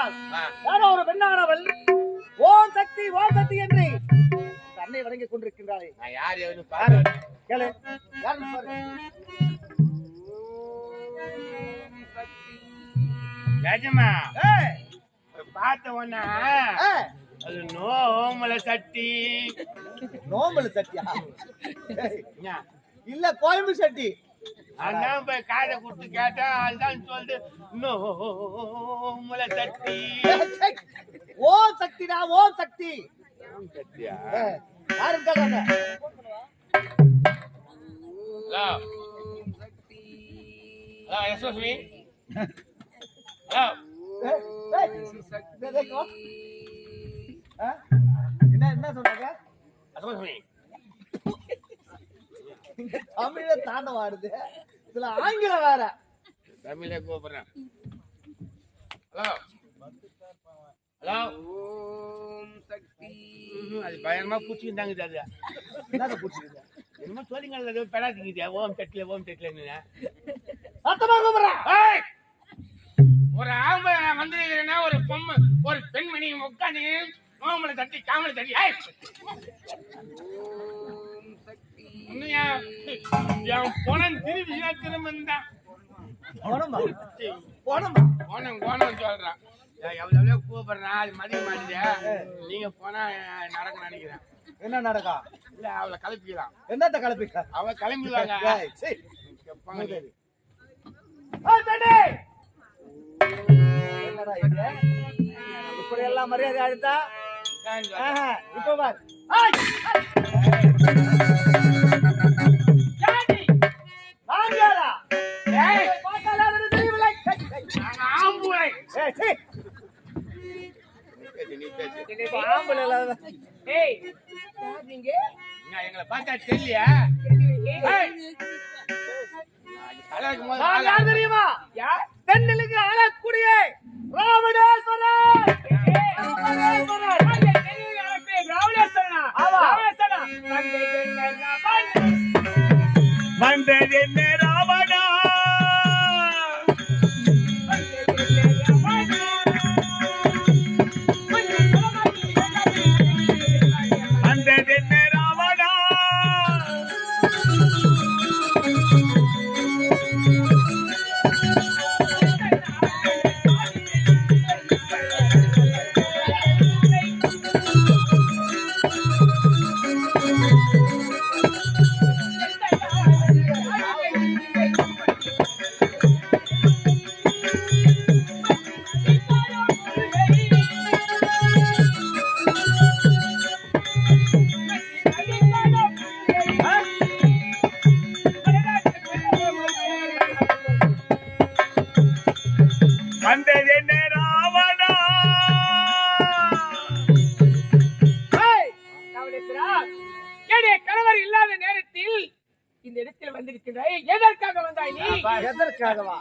என்றால் யாரோ ஒரு பெண்ணானவள் ஓம் சக்தி என்று அன்னை வணங்கிக் கொண்டிருக்கின்றாளே. நான் யார் எவனு பாரு கேளு, யாருன்னு பாரு. ராஜமா பார்த்த உடனே அது நோமல சட்டி. நோம்பல சட்டியா? இல்ல கோயம்பு சட்டி. அதான் போய் காதை கொடுத்து கேட்டா அதுதான் சொல்லுது நோமல சட்டி. ஓம் சக்திடா, ஓம் சக்தி. ஓம் சக்தியா? யாரு இருக்காங்க? Hello hello excuse me. Hello என்ன சொன்னாங்க? Excuse me. தமிழ தாண்டவம் ஆடுது, இதுல ஆங்கிலம் வேற. தமிழே கூப்பிடுறேன். ஹலோ ஹலோ ஓம் சக்தி. அது பயங்கரமா பூச்சிக்கிட்டாங்க. அது என்னத பூச்சிக்கிது? என்னமோ சொல்லிங்க பெடாதீங்க. ஓம் சட்டில ஓம் சட்டில சத்தமா கூப்பிடுறேன். ஒரு ஆம்பளை வந்திருக்கிறேன்னா ஒரு பொம்மை ஒரு பெண்மணி உட்காந்து நோம்பலை தட்டி காமலை தட்டி என் பொணம் திரும்பி திரும்பிந்தான் போனம் சொல்றான். எவ்வளவு கூப்பிடுறான், அது மதிய மாட்டேது. நீங்க போனா நடக்க நினைக்கிறேன். என்ன நடக்கா? இல்ல அவளை கிளப்பிக்கலாம். என்னத்த கிளப்பிக்க? அவ கிளம்பிடுவாங்க. இப்படி எல்லாம் மரியாதை அழுத்தா இப்ப பார். எங்களை பார்த்தா தெரியலையா? தெரியுமா? தென்னலுக்கு அழக்கூடிய ராவணேஸ்வரன். வந்தது என்ன ராவணா? வந்தது என்ன ராவணா? கணவர் இல்லாத நேரத்தில் இந்த இடத்தில் வந்திருக்கிறாய். எதற்காக வந்தாய் நீ? எதற்காகவா?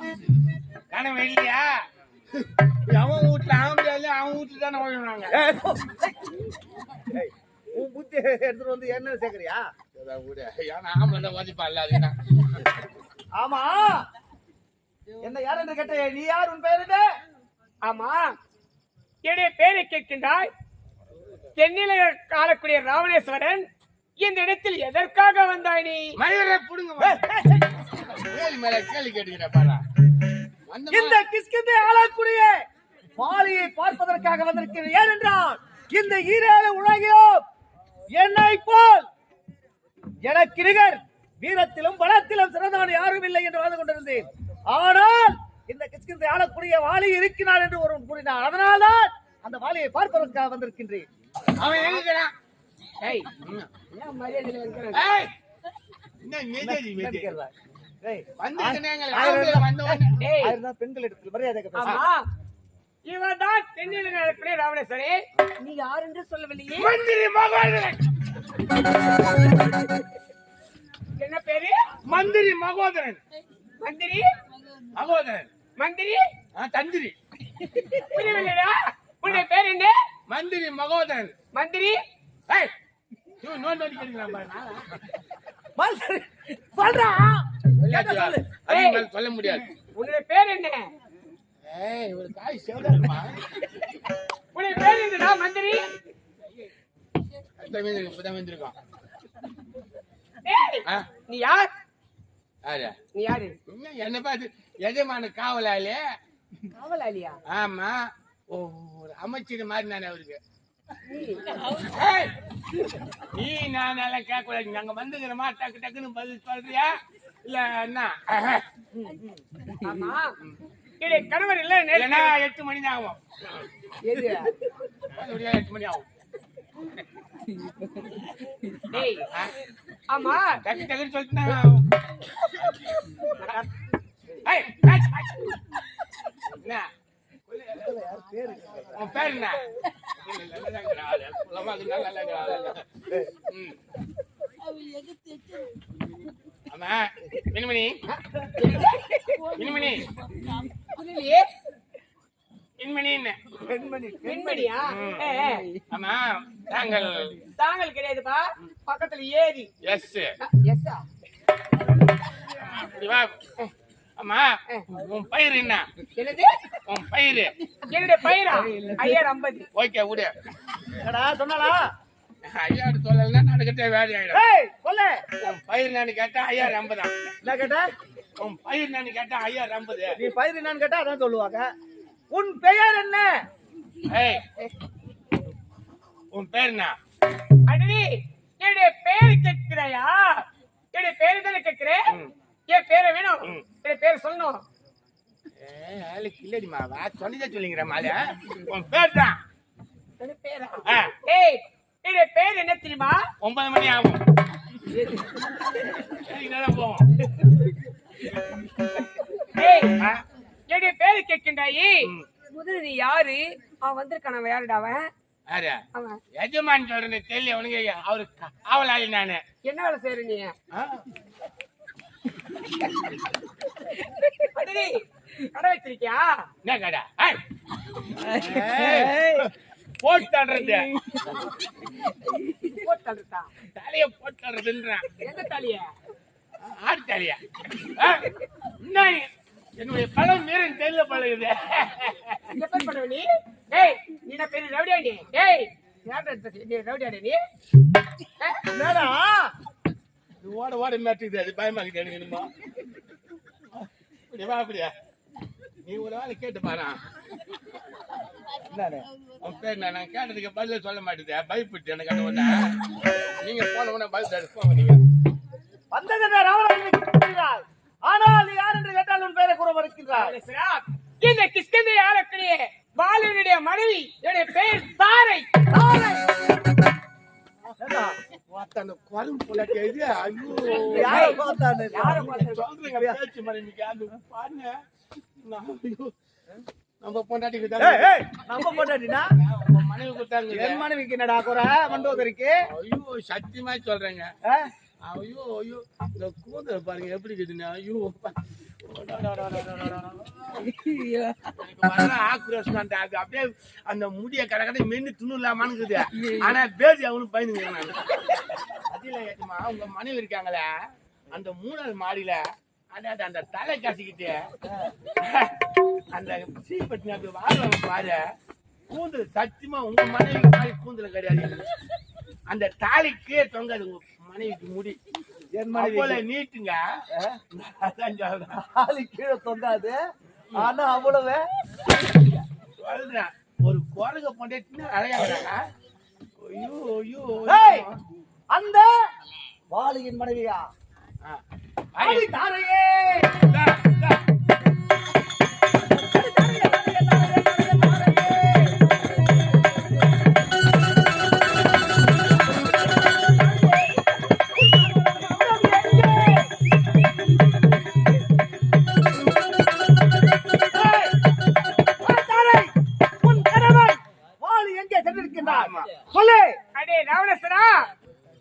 கணவன் இல்லையா? அவன் வீட்டுல அவன் வீட்டுல தானே ஓடுறாங்க. உன் புத்தி எடுத்துட்டு வந்து என்ன சேர்க்கறியா? ஆமா, என்ன யார் என்று கேட்ட? நீ யார்? உன் பெயர் என்ன? ஆமா, என்னுடைய பெயரை கேட்கின்றாய். தென்னிலை காலக்கூடிய ராவணேஸ்வரன் இந்த இடத்தில் எதற்காக வந்தாய் நீ? மயிரை புடுங்க மேல கேள்வி கேட்டுக்கிற. இந்த கிஷ்கிந்தை ஆளக்கூடிய மாலையை பார்ப்பதற்காக வந்திருக்கிறேன். ஏனென்றால் இந்த ஈரேழு உலகிலும் என்னை போல் எனக்கு நிகர் வீரத்திலும் பலத்திலும் சிறந்தவன் யாரும் இல்லை என்று வாழ்ந்து கொண்டிருந்தேன். ஆனால் இந்த கிஷ்கிந்தை ஆளக்கூடிய வாலி இருக்கிறான் என்று ஒருவன் கூறினார். அதனால்தான் அந்த வாலியை பார்ப்பதற்காக வந்திருக்கின்றேன். அவன் எங்க? பெண்கள் இடத்தில் மரியாதை. இவன் தான் தென்னிலை ராவணேஸ்வரே. நீ யார் என்று சொல்லவில்லையே. மந்திரி மகோதரன். என்ன பேரு? மந்திரி மகோதரன். மந்திரி மகோதரன். மந்திரி தந்திரி. புரியவில்லையா? உன்னுடைய பேர் என்ன? மந்திரி மகோதரன். மந்திரி சொல்ல முடியாது. உன்னுடைய பேர் என்ன? ஒரு காய் சேவமா உனக்கு பேர் என்னடா மந்திரி? இப்பதான் வந்திருக்கான். ஏய், ஆ? நீ யார்? யாரு? நீ யாரு? இன்னும் என்ன பார்த்து எஜமான காவலாளி. காவலாளியா? ஆமா, ஒரு அமைச்சர் மாதிரி நான் அவருக்கு. நீ ஏய், நீ நான் எல்லாம் கேட்க கூடாது. நாங்க வந்துக்கிறோமா டக்கு டக்குன்னு பதில் சொல்றியா இல்ல என்ன? ஆமா. என்னுடைய கணவர் இல்ல இல்லைன்னா 8 மணி தான் ஆகும். எது? அப்படியே 8 மணி ஆகும். டேய், ஆமா. டக்கு டக்குன்னு சொல்லிட்டு என்ன உன் பேர் என்ன? ஆமா, மின்மணி மின்மணி புரியலையே. மின்மணி பெண்மணியா? ஆமா, தாங்கள் தாங்கள் கிடையாதுப்பா, பக்கத்துல ஏரி. எஸ் எஸ்ஸா? அப்படி வா. ஆமா, உன் பயிர் என்ன? என்னது? உன் பயிர்? என்னுடைய பயிரா? ஐயர் 50. ஓகே விடு. என்னடா சொன்னாடா? ஐயாடு சொல்லலைன்னா நடக்கட்டே வேலை ஆயிடும். ஏய் சொல்லு. உன் பயிர் நான் கேட்டா ஐயா 50. என்ன கேட்ட? உன் பயிர் நான் கேட்டா ஐயா 50. நீ பயிர் என்னன்னு கேட்டா அதான் சொல்லுவாங்க. உன் பெயர் என்ன? ஏய், உன் பேர் என்ன? அடடி, என்னுடைய பேரு கேட்கிறாயா? என்னுடைய பேரு தானே கேட்கிறேன். என் பேரை வேணும். என் பேர் சொல்லணும். இல்லடிமா, வா சொல்லிதான் சொல்லிங்கிற மாலை. உன் பேர் தான். என் பேரா? ஆ. ஏய், என்னுடைய பேர் என்ன தெரியுமா? 9 மணி ஆகும். சரிதான் போவோம். ஏய், ஆ? என்னுடைய பேரு கேட்கின்றாயி. முதல்ல நீ யாரு? அவன் வந்திருக்கான். அவன் யாருடா? அவன் யாரு? அவன் எஜமான் சொல்றேன்னு தெரியல உனக்கு. அவரு காவலாளி நானு. என்ன வேலை செய்யற நீ? அடடி, கடை வச்சிருக்கியா? என்ன கடை? போட்டாடுறது. போட்டா தலைய போட்டாடுறதுன்றான். எந்த தாலிய? ஆடு தலையா? என்ன என்னுடைய பழம் மீறன் தெரியல பழகுது. எப்ப பண்ணுவ நீ? ஏய், நீ என்ன பெரிய ரவுடியா நீ? ஏய், நீ ரவுடியா நீ? என்னடா? ஓட ஓட மாட்டுக்குது. அது பயமாக்குது எனக்கு. என்னமோ அப்படியா? அப்படியா? நீ ஒரு வேலை கேட்டு பாரு. உன் பேர் நான் கேட்டதுக்கு பதில சொல்ல மாட்டேது. பயப்பட்டு எனக்கு அந்த ஒண்ணு. நீங்க போன உடனே பயப்படாது போங்க. நீங்க வந்தது ராவணன். ஆனால் நீ யார் என்று கேட்டால் உன் பெயரை கூற மறுக்கின்றாய். இந்த கிஷ்கிந்தை ஆளக்கூடிய பாலனுடைய மனைவி. என்னுடைய பெயர் தாரை. அந்த குரல் போலாட்டி எழுதி. ஐயோ, யாரை பார்த்தானே? சொல்றீங்க பேச்சு மாதிரி இன்னைக்கு. அது பாருங்க. ஐயோ, நம்ம பொண்டாட்டிக்கு நம்ம பொண்டாட்டினா மனைவி கொடுத்தாங்க. என் மனைவிக்கு என்னடா குறை? மண்டோதரிக்கு. ஐயோ, சத்தியமா சொல்றேங்க. ஐயோ ஐயோ, இந்த கூந்தல் பாருங்க எப்படி இருக்குதுன்னு. ஐயோ, ஆக்ரோஷம். அப்படியே அந்த முடிய கடை மென்னு துணுலாமான்னு இருக்குது. ஆனா பேசி அவனுக்கு பயந்துங்க. அதில ஏற்றுமா உங்க மனைவி இருக்காங்களே, அந்த 3வது மாடியில அந்த தலை காசிக்கிட்டு அந்த சீப்பட்டி அப்படி வாழ்வாங்க பாரு. கூந்தல் சத்தியமா உங்க மனைவி மாதிரி கூந்தல் கிடையாது. அந்த தாலிக்கே தொங்காது உங்க மனைவிக்கு முடி. என் மனைவி நீட்டுங்க. தாலி கீழே தொங்காது. ஆனா அவ்வளவு சொல்றேன். ஒரு குரங்க பொண்டாட்டின்னு அழகாங்க. ஐயோ ஐயோ, அந்த வாலியின் மனைவியா? தாரையே சொல்லு. அடே ராவணேஸ்வரா,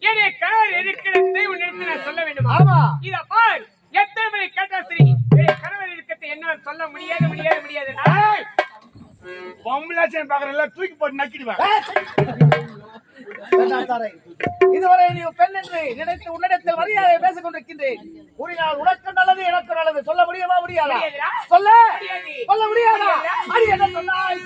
என்னுடைய கணவர் இருக்கிறது உன்னிடத்தில் நான் சொல்ல வேண்டுமா? ஆமா. இத பார், எத்தனை மணி கேட்டா சரி, என்னுடைய கணவர் இருக்கிறது என்ன சொல்ல முடியாது முடியாது முடியாது. பொம்பளாச்சன் பாக்குறல தூக்கி போட்டு நக்கிடுவேன். இதுவரை நீ பெண் என்று நினைத்து உன்னிடத்தில் மரியாதை பேசிக் கொண்டிருக்கின்றேன். கூறினால் உனக்கு நல்லது எனக்கு நல்லது. சொல்ல முடியுமா? முடியாதா? சொல்ல சொல்ல முடியாதா? அது என்ன சொன்னாய்?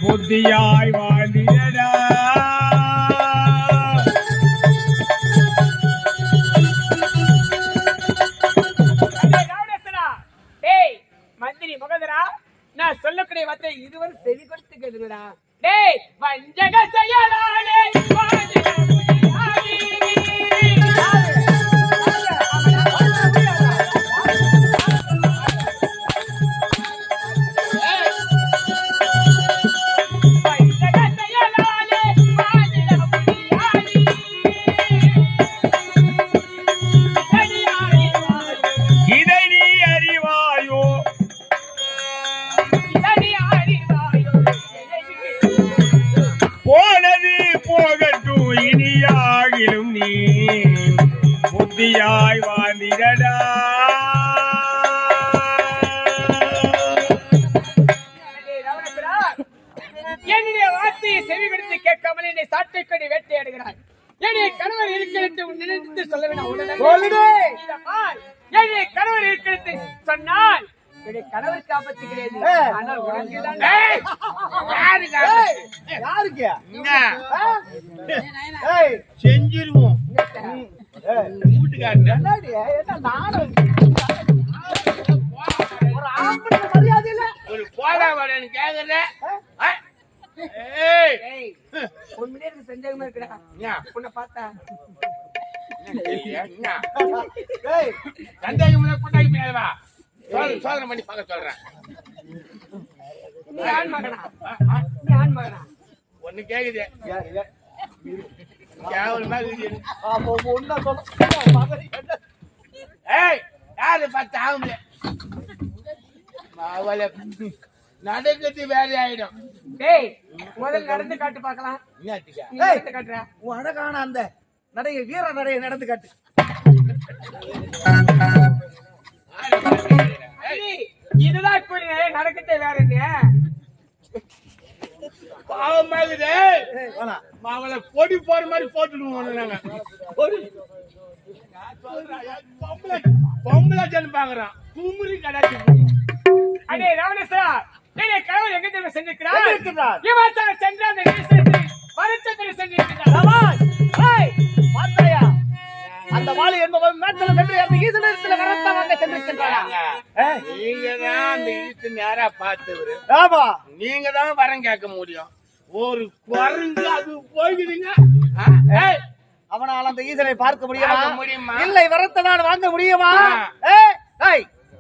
புத்தியாய் வாழ்ந்திடடா. மந்திரி மகதரா, நான் சொல்லக்கூடிய வார்த்தை இதுவரை செவி கொடுத்து கேளுடா. டேய் வஞ்சக செயலாளே புத்தியாய் வாழ்ந்திடடா. என்னுடைய வார்த்தையை செவி கொடுத்து கேட்காமல் என்னை சாட்டைக்கடி வேட்டையாடுகிறார். என்னுடைய கணவர் இருக்கிறது நினைத்து சொல்ல வேண்டாம். என்னுடைய கணவர் இருக்கிறது சொன்னால் என்னுடைய கணவருக்கு ஆபத்து கிடையாது. ஆனால் உனக்கு செஞ்சிருவோம் வீட்டுக்காரன் ஒரு போடா வரேன்னு கேக்குற. சந்தேகமா இருக்குடா உன்னை பார்த்தா. சந்தேகம் கொண்டாக்கி பின்னாடிவா சோதனை பண்ணி பார்க்க சொல்றேன். ஒண்ணு கேக்குது கேவலமா யாரு பார்த்து ஆகும்ல நடக்கிறது வேற ஆயிடும். டேய் முதல்ல நடந்து காட்டு பார்க்கலாம். காட்டுற அழகான அந்த நடைய வீர நடைய நடந்து காட்டு. இதுதான் கூறினே நடக்கத்தே வேற என்ன பாவமாகுது. அவளை பொடி போற மாதிரி போட்டுடுவோம். நாங்க பொம்பளை பாக்குறான் குமுறி கடாச்சி. அடே ராவணேஸ்வரா, கணவர் எங்க தெரியும் சென்றிருக்கிறார். இமாச்சல சென்ற அந்த வருத்தத்தில் சென்றிருக்கிறார். அந்த வாளி என்பவன் மேட்சல சென்று அந்த ஈசனத்தில் வரத்த வாங்க சென்றிருக்கிறாங்க. நீங்க தான் அந்த ஈசு நேரா பார்த்தவரு. ஆமா, நீங்க தான் வரம் கேட்க முடியும். ஒரு குரங்கு அது போய்க்குதுங்க. அவனால் அந்த ஈசனை பார்க்க முடியுமா? இல்லை, வரத்தை நான் வாங்க முடியுமா?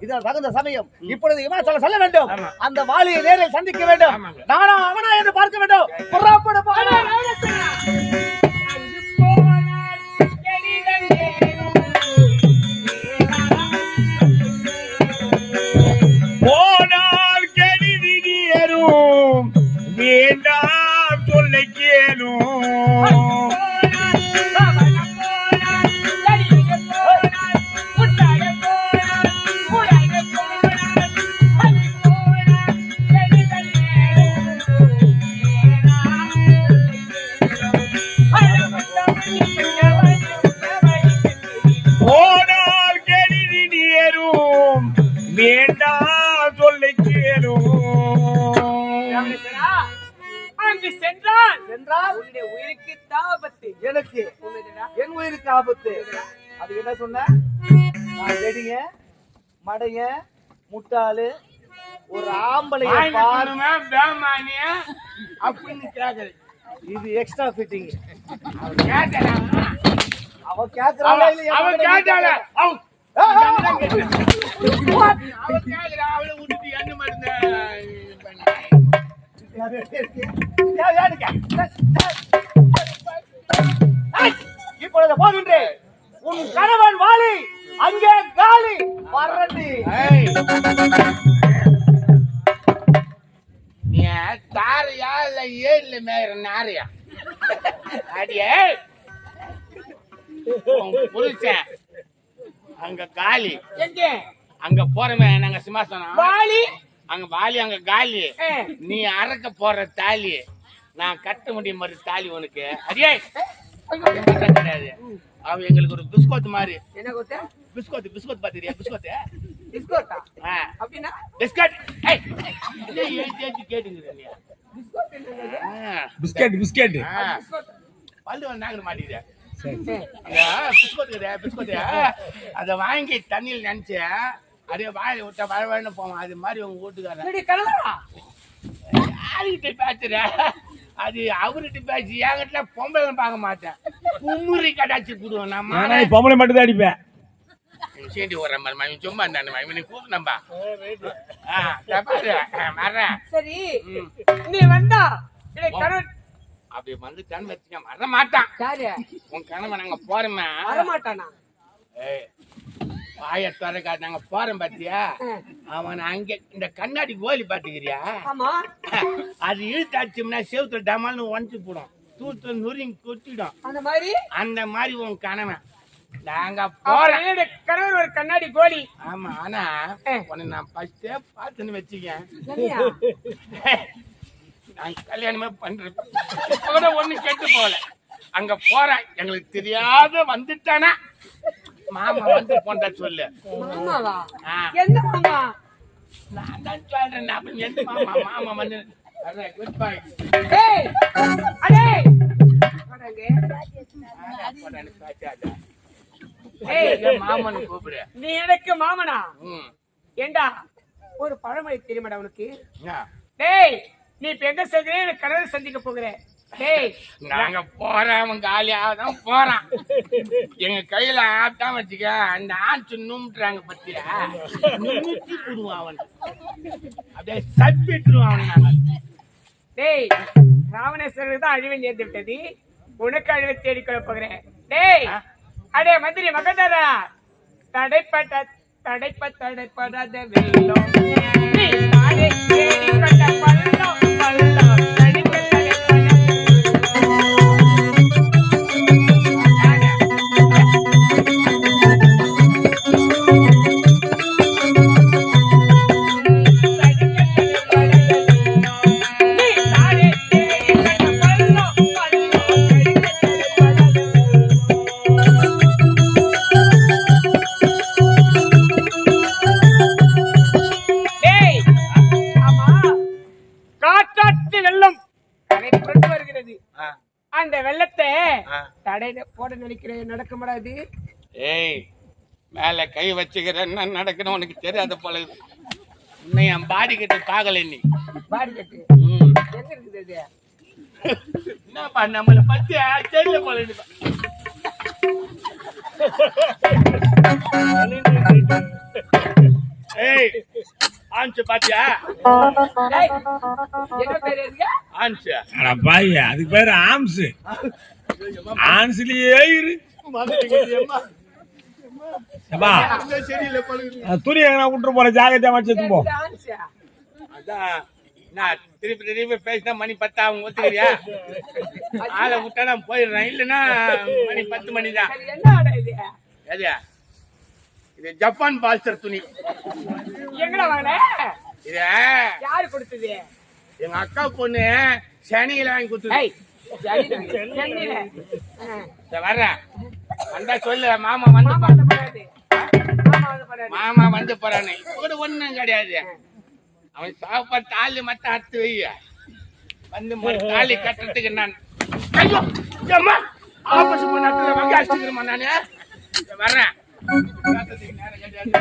இது தகுந்த சமயம். இப்பொழுது இமாச்சல செல்ல வேண்டும். அந்த வாளியை நேரில் சந்திக்க வேண்டும். நானா அவனா என்று பார்க்க வேண்டும். புறப்பட போனால் கெடுதி நேரும் வேண்டாம் சொல்லை கேளும். போனால் கெடுதி நேரும் வேண்டாம் சொல்லை கேளும். அங்கு சென்றால் உன்னுடைய உயிருக்கு ஆபத்து. எனக்கு என் உயிருக்கு ஆபத்து. அது என்ன சொன்ன? நான் வெடிங்க மடைய முட்டாளு ஒரு ஆம்பளைய அப்படின்னு கேக்குறது. இது எக்ஸ்ட்ரா ஃபிட்டிங். அவன் கேட்டாளா? அவ கேக்குறாளா இல்லையா? அவன் கேட்டாளா? அவன் கேக்குறா. அவளை விட்டுட்டு என்ன மருந்து இப்பொழுது போகின்றேன். உன் கணவன் வாலி அங்கே காலி வரண்டி. நீ தாரையா இல்ல ஏழுல மேயற நாரையா? அடியே புருஷன் அங்க காலி. எங்க அங்க போறமே நாங்க சிம்மாசனம் வாலி. அங்க வாலி அங்க காலி. நீ அறக்க போற தாலி நான் கட்ட முடியும் மாதிரி தாலி உனக்கு. அடியே கிடையாது. அவன் எங்களுக்கு ஒரு பிஸ்கோத் மாதிரி. என்ன கோத்த? பிஸ்கோத் பாத்திரியா? பிஸ்கோத் பிஸ்கோட்டா ஆ, அப்படின்னா பிஸ்கட். ஏய், என்ன ஏத்தி கேட்டுங்கிற நீ? பிஸ்கோட் என்னது? ஆ, பிஸ்கட் ஆ, பிஸ்கோட் பல்லு வந்து நாங்க மாட்டிக்கிது. சரி. பிஸ்கட் அதை வாங்கி தண்ணியில் நினைச்சு அப்படியே வாயில விட்டா வழவழன்னு போவோம். அது மாதிரி உங்க வீட்டுக்காரன் என்னுடைய கணவரா? யாருகிட்ட பேசுற? அது அவர்கிட்ட பேசி என்கிட்ட பொம்பளை பார்க்க மாட்டேன். குமுறி கடாச்சி போடுவோம். நானே பொம்பளை மட்டும் தான் அடிப்பேன். சீண்டி ஓடுற மாதிரி சும்மா இருந்தா இவனை கூப்பிடம்பா. வரேன். சரி நீ வந்தா என்னுடைய கணவன் அப்படி வந்துட்டான்னு வச்சுக்க வர மாட்டான். யாரு? உன் கணவன் நாங்க போறோமே. வரமாட்டானா? ஏய், வாய திறக்கா நாங்க போறோம் பாத்தியா? அவன் அங்க இந்த கண்ணாடி கோலி பாத்துக்கிறியா? ஆமா. அது இழுத்தாச்சும்னா செவுத்துல டமால்னு உடச்சு போடும். தூத்து நுரிங்க கொட்டிடும். அந்த மாதிரி அந்த மாதிரி உன் கணவன் நாங்க போறேன். என்னுடைய கணவர் ஒரு கண்ணாடி கோழி. ஆமா, ஆனா உன்னை நான் ஃபர்ஸ்டே பார்த்துன்னு வச்சுக்கேன். என்னையா? நான் கல்யாணமே பண்றேன். இப்ப கூட ஒண்ணு கெட்டு போகல. அங்க போறேன். எங்களுக்கு தெரியாத வந்துட்டானா மாமா வந்து போன்ற சொல்லு. மாமாவா? ஆ. எந்த மாமா? நான் தான் சொல்றேன். அப்ப எந்த மாமா? மாமா வந்து குட் பை. ஏய் அடே அடங்க. ஏய் மாமன் கூப்பிடு. நீ எனக்கு மாமனா? ம். ஏண்டா ஒரு பழமொழி தெரியுமாடா உனக்கு? ஆ. டேய் நீ இப்ப எங்க சேர்ந்து கணவரை சந்திக்க போகிற? டேய் நாங்க போறோம். அவன் காலியாதான் போறான். எங்க கையில ஆப்தான் வச்சுக்க. அந்த ஆச்சு நும்ட்டுறாங்க பத்தியா? நுமிட்டி போடுவான் அவன். அப்படியே சப்பிட்டுருவான் அவன். நாங்க டேய் ராவணேஸ்வரருக்கு தான் அழிவை நேர்ந்து விட்டது. உனக்கு அழிவை தேடிக்கொள்ள போகிறேன். டேய் அடே மந்திரி மகதாரா, தடைப்படாத வெள்ளம் நீ நானே தேடிக்கொண்ட பள்ளம் பள்ளம் தடைப்படாத அந்த வெள்ளத்தை தடையில போட நினைக்கிறேன். நடக்க முடியாது. ஏய், மேல கை வச்சுக்கிற என்ன நடக்கணும் உனக்கு தெரியாத போல. உன்னை என் பாடி கிட்ட பாக்கல நீ. பாடி கட்டு எங்க இருக்குது அது? என்னப்பா நம்மள பத்தி தெரியல போல இருக்கு. ஏய், ஆன்ச்சு பாத்தியா? டேய், என்ன பேரு இதுக்கு? ஆன்ச்சு. அட பாய், அதுக்கு பேரு ஆம்ஸ். ஆன்ஸ்லயே இரு. அப்பா சரியில்லை போல இருக்கு. துணி எங்கனா விட்டுரு போற ஜாகிரதையா வச்சு போ. இது ஆன்சா? அதான் நான் திருப்பி பேசினா மணி 10 ஆகும். ஒத்துக்கிறியா? ஆளை விட்டா நான் போயிடுறேன். இல்லைன்னா மணி 10 மணி தான். சரி, என்ன ஆடா இது? எது? இது ஜப்பான் பால்சர் துணி. எங்கடா வாங்கின? இத யாரு கொடுத்தது? எங்க அக்கா பொண்ணு சனியில வாங்கி கொடுத்துது. ஏய், சென்னையில. வர்றேன் வந்தா சொல்லு. மாமா வந்து மாமா வந்து போறாரு. மாமா வந்து போறாரு. மாமா வந்து போறானே. கூட ஒண்ணும் கிடையாது. அவன் சாப்பாடு தாலி மட்டும் அறுத்து வை. வந்து தாலி கட்டுறதுக்கு நான் ஐயோ அம்மா ஆபரேஷன் பண்ண வங்க அடிச்சுக்கிறேன். நானு வர்றேன். நேரம் கிடையாது.